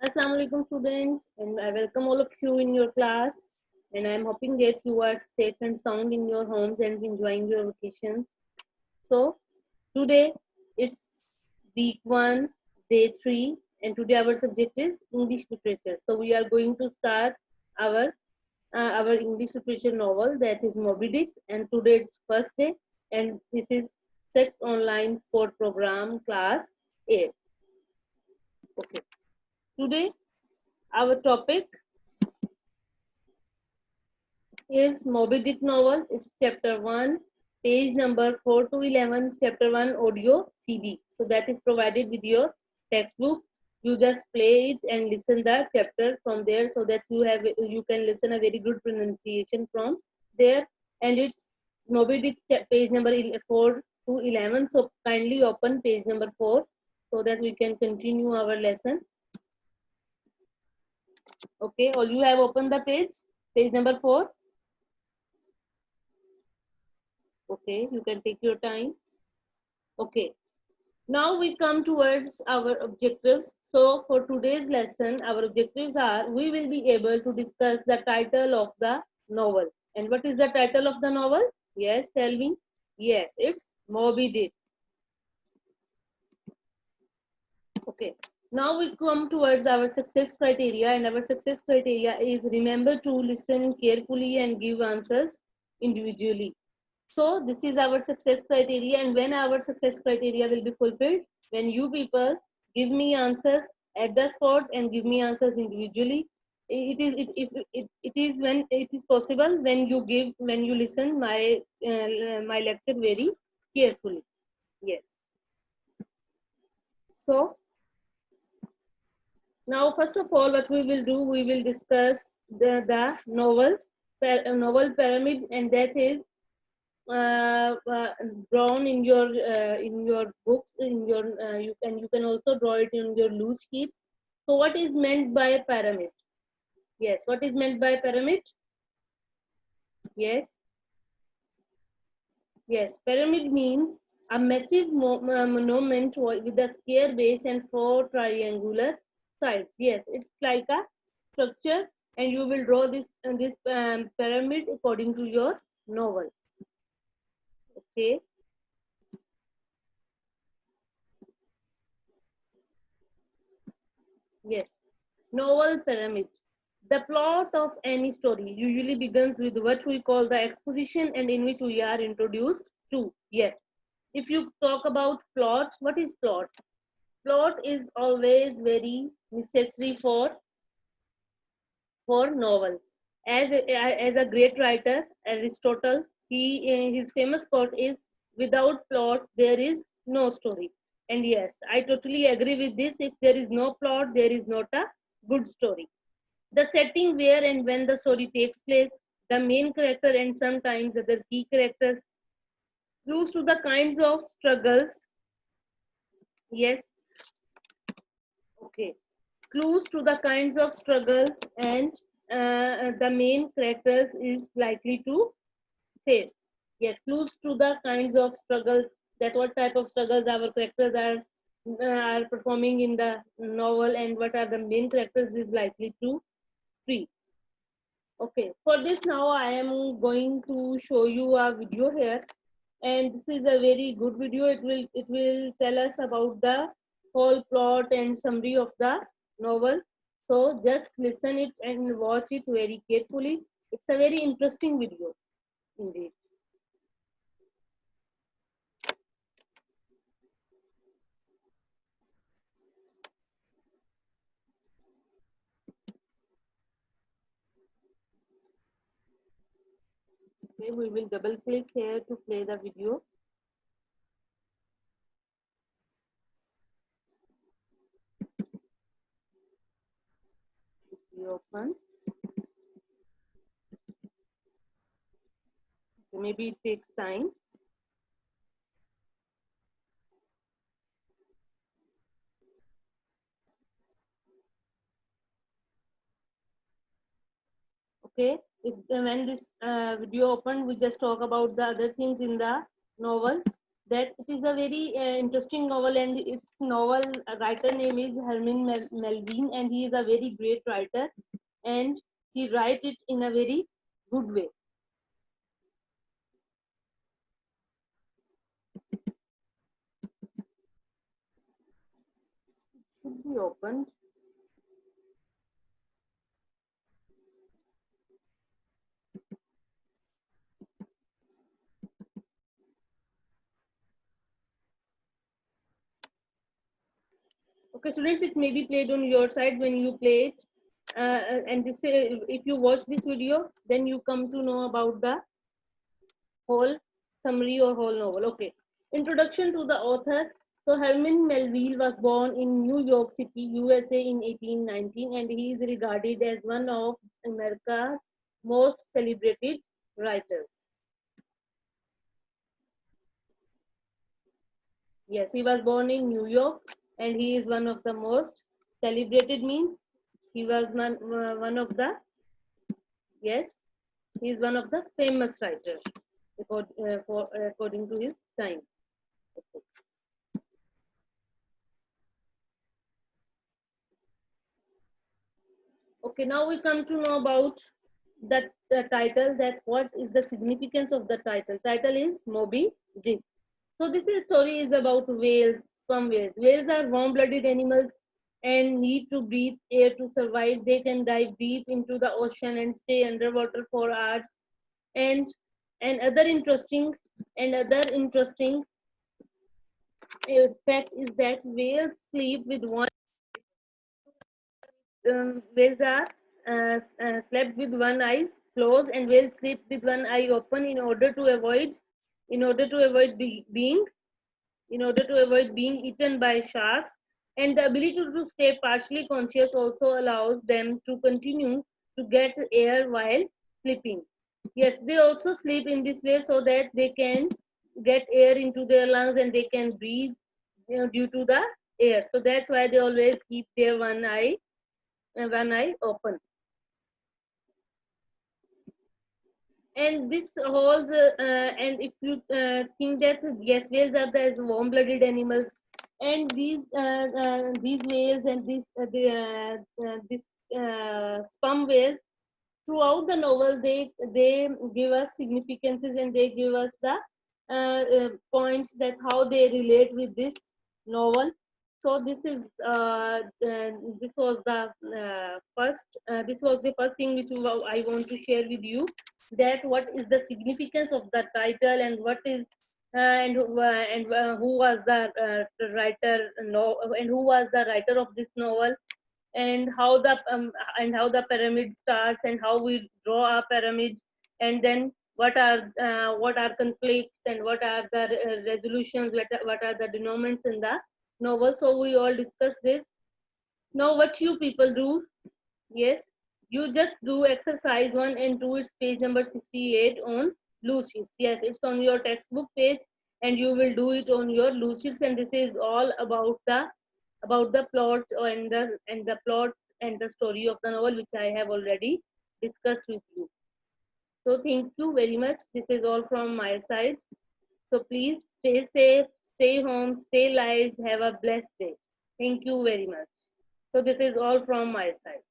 Assalamu alaikum students, and I welcome all of you in your class, and I am hoping that you are safe and sound in your homes and enjoying your vacations. So today it's week 1, day 3, and today our subject is English literature. So we are going to start our our English literature novel, that is Moby Dick, and today it's first day, and this is Sex Online Sport Program Class 8. Okay, today our topic is Moby Dick novel. It's chapter 1, page number 4 to 11, chapter 1 audio CD. So that is provided with your textbook. You just play it and listen the chapter from there so that you can listen a very good pronunciation from there. And it's Moby Dick page number 4 to 11. So kindly open page number 4 so that we can continue our lesson. Okay, all you have opened the page number 4. Okay, you can take your time. Okay, now we come towards our objectives. So for today's lesson, our objectives are we will be able to discuss the title of the novel. And what is the title of the novel? Yes, tell me. Yes, it's Moby Dick. Okay, now we come towards our success criteria, and our success criteria is remember to listen carefully and give answers individually. So this is our success criteria, and when our success criteria will be fulfilled, when you people give me answers at the spot and give me answers individually. It is when it is possible when you listen my lecture very carefully. Yes. So now, first of all, what we will do, we will discuss the novel pyramid, and that is uh, uh, drawn in your books. In your you can also draw it in your loose sheets. So, what is meant by a pyramid? Yes, what is meant by pyramid? Yes, yes. Pyramid means a massive monument with a square base and four triangular sides. Yes, it's like a structure, and you will draw this pyramid according to your novel. Okay. Yes. Novel pyramid. The plot of any story usually begins with what we call the exposition, and in which we are introduced to. Yes. If you talk about plot, what is plot? Plot is always very necessary for novel. As a great writer, Aristotle, his famous quote is, "Without plot, there is no story." And yes, I totally agree with this. If there is no plot, there is not a good story. The setting where and when the story takes place, the main character and sometimes other key characters, clues to the kinds of struggles. Yes, okay. Clues to the kinds of struggles and the main characters is likely to face. Yes, clues to the kinds of struggles, that what type of struggles our characters are performing in the novel, and what are the main characters is likely to free. Okay, for this now I am going to show you a video here, and this is a very good video. It will tell us about the whole plot and summary of the novel. So just listen it and watch it very carefully. It's a very interesting video indeed. Okay, we will double click here to play the video. We open. Okay, maybe it takes time. Okay, when this video opened, we just talk about the other things in the novel. that it is a very interesting novel, and its novel writer name is Herman Melville, and he is a very great writer, and he write it in a very good way. Should be opened. Okay, students, it may be played on your side when you play it. And this, if you watch this video, then you come to know about the whole summary or whole novel. Okay. Introduction to the author. So Herman Melville was born in New York City, USA in 1819, and he is regarded as one of America's most celebrated writers. Yes, he was born in New York, and he is one of the most celebrated, means he was one of the, yes, he is one of the famous writers according to his time. Okay. Okay, now we come to know about that the title, that what is the significance of the title. Title is Moby Dick. So this story is about whales, sperm whales. Whales are warm-blooded animals and need to breathe air to survive. They can dive deep into the ocean and stay underwater for hours. And and other interesting fact is that whales sleep with one whales are slept with one eye closed, and whales sleep with one eye open in order to avoid being in order to avoid being eaten by sharks. And the ability to stay partially conscious also allows them to continue to get air while sleeping. Yes, they also sleep in this way so that they can get air into their lungs and they can breathe, due to the air. So that's why they always keep their one eye open. And this holds, and if you think that yes, whales are the warm-blooded animals, and these whales and this sperm whales, throughout the novel, they give us significances, and they give us the points that how they relate with this novel. So this was the first thing which I want to share with you, that what is the significance of the title, and what is who was the writer, no, and who was the writer of this novel, and how the pyramid starts, and how we draw a pyramid, and then what are conflicts, and what are the resolutions, what are the denouements in the novel. So we all discuss this. Now what you people do, yes, you just do exercise 1 and 2. It's page number 68 on loose sheets. Yes, it's on your textbook page, and you will do it on your loose sheets. And this is all about the plot and the plot and the story of the novel, which I have already discussed with you. So thank you very much. This is all from my side. So please stay safe, stay home, stay live, have a blessed day. Thank you very much. So this is all from my side.